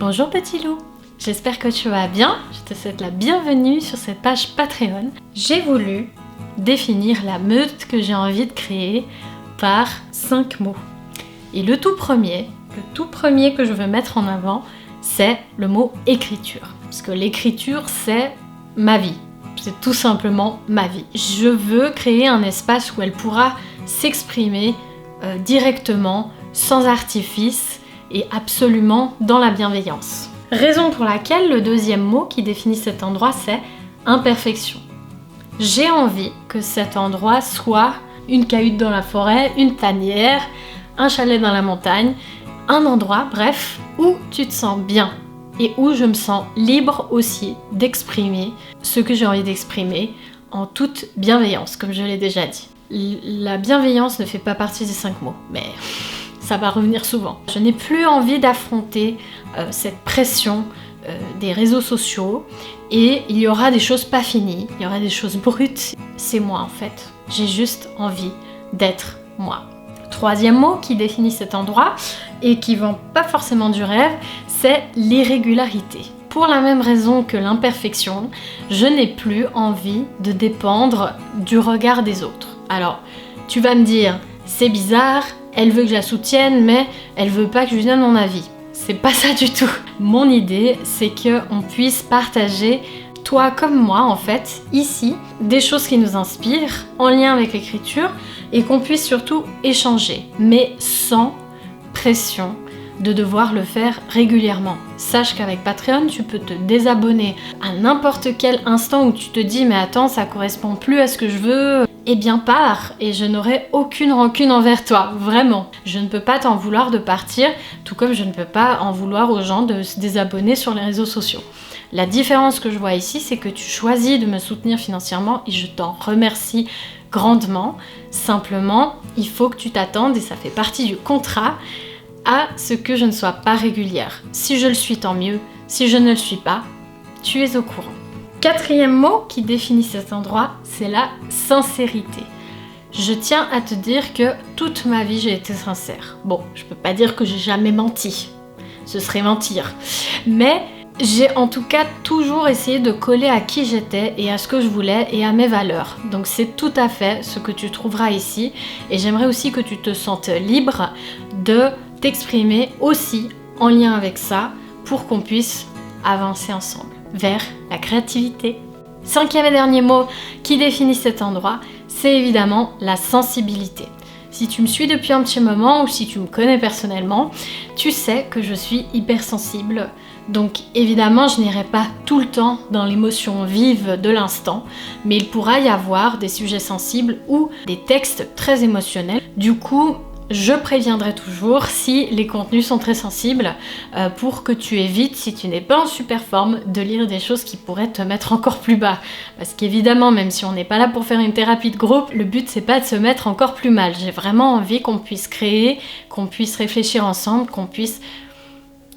Bonjour petit loup, j'espère que tu vas bien, je te souhaite la bienvenue sur cette page Patreon. J'ai voulu définir la meute que j'ai envie de créer par 5 mots. Et le tout premier que je veux mettre en avant, c'est le mot écriture. Parce que l'écriture, c'est ma vie. C'est tout simplement ma vie. Je veux créer un espace où elle pourra s'exprimer directement, sans artifice et absolument dans la bienveillance. Raison pour laquelle le deuxième mot qui définit cet endroit, c'est imperfection. J'ai envie que cet endroit soit une cahute dans la forêt, une tanière, un chalet dans la montagne, un endroit, bref, où tu te sens bien et où je me sens libre aussi d'exprimer ce que j'ai envie d'exprimer en toute bienveillance, comme je l'ai déjà dit. La bienveillance ne fait pas partie des 5 mots, mais ça va revenir souvent. Je n'ai plus envie d'affronter cette pression des réseaux sociaux et il y aura des choses pas finies, il y aura des choses brutes. C'est moi en fait. J'ai juste envie d'être moi. Troisième mot qui définit cet endroit et qui vend pas forcément du rêve, c'est l'irrégularité. Pour la même raison que l'imperfection, je n'ai plus envie de dépendre du regard des autres. Alors, tu vas me dire, c'est bizarre, elle veut que je la soutienne, mais elle veut pas que je lui donne mon avis. C'est pas ça du tout. Mon idée, c'est qu'on puisse partager, toi comme moi en fait, ici, des choses qui nous inspirent, en lien avec l'écriture, et qu'on puisse surtout échanger, mais sans pression de devoir le faire régulièrement. Sache qu'avec Patreon, tu peux te désabonner à n'importe quel instant où tu te dis mais attends, ça correspond plus à ce que je veux. Eh bien pars, et je n'aurai aucune rancune envers toi, vraiment. Je ne peux pas t'en vouloir de partir, tout comme je ne peux pas en vouloir aux gens de se désabonner sur les réseaux sociaux. La différence que je vois ici, c'est que tu choisis de me soutenir financièrement et je t'en remercie grandement. Simplement, il faut que tu t'attendes, et ça fait partie du contrat, à ce que je ne sois pas régulière. Si je le suis, tant mieux. Si je ne le suis pas, tu es au courant. Quatrième mot qui définit cet endroit, c'est la sincérité. Je tiens à te dire que toute ma vie, j'ai été sincère. Bon, je peux pas dire que j'ai jamais menti. Ce serait mentir. Mais j'ai en tout cas toujours essayé de coller à qui j'étais et à ce que je voulais et à mes valeurs. Donc c'est tout à fait ce que tu trouveras ici. Et j'aimerais aussi que tu te sentes libre de t'exprimer aussi en lien avec ça pour qu'on puisse avancer ensemble vers la créativité. Cinquième et dernier mot qui définit cet endroit, c'est évidemment la sensibilité. Si tu me suis depuis un petit moment ou si tu me connais personnellement, tu sais que je suis hypersensible. Donc évidemment, je n'irai pas tout le temps dans l'émotion vive de l'instant, mais il pourra y avoir des sujets sensibles ou des textes très émotionnels. Du coup, je préviendrai toujours si les contenus sont très sensibles pour que tu évites, si tu n'es pas en super forme, de lire des choses qui pourraient te mettre encore plus bas. Parce qu'évidemment, même si on n'est pas là pour faire une thérapie de groupe, le but c'est pas de se mettre encore plus mal. J'ai vraiment envie qu'on puisse créer, qu'on puisse réfléchir ensemble, qu'on puisse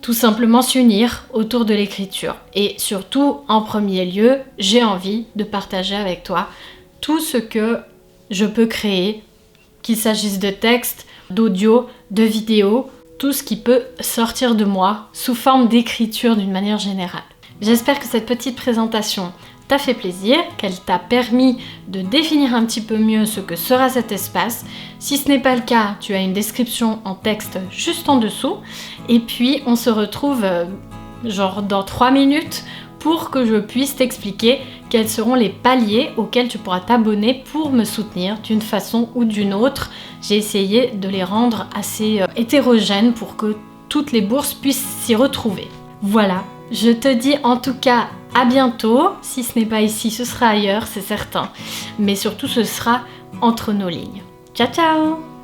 tout simplement s'unir autour de l'écriture. Et surtout, en premier lieu, j'ai envie de partager avec toi tout ce que je peux créer, qu'il s'agisse de textes, d'audio, de vidéos, tout ce qui peut sortir de moi sous forme d'écriture d'une manière générale. J'espère que cette petite présentation t'a fait plaisir, qu'elle t'a permis de définir un petit peu mieux ce que sera cet espace. Si ce n'est pas le cas, tu as une description en texte juste en dessous. Et puis on se retrouve genre dans 3 minutes pour que je puisse t'expliquer quels seront les paliers auxquels tu pourras t'abonner pour me soutenir d'une façon ou d'une autre. J'ai essayé de les rendre assez hétérogènes pour que toutes les bourses puissent s'y retrouver. Voilà, je te dis en tout cas à bientôt. Si ce n'est pas ici, ce sera ailleurs, c'est certain. Mais surtout, ce sera entre nos lignes. Ciao, ciao!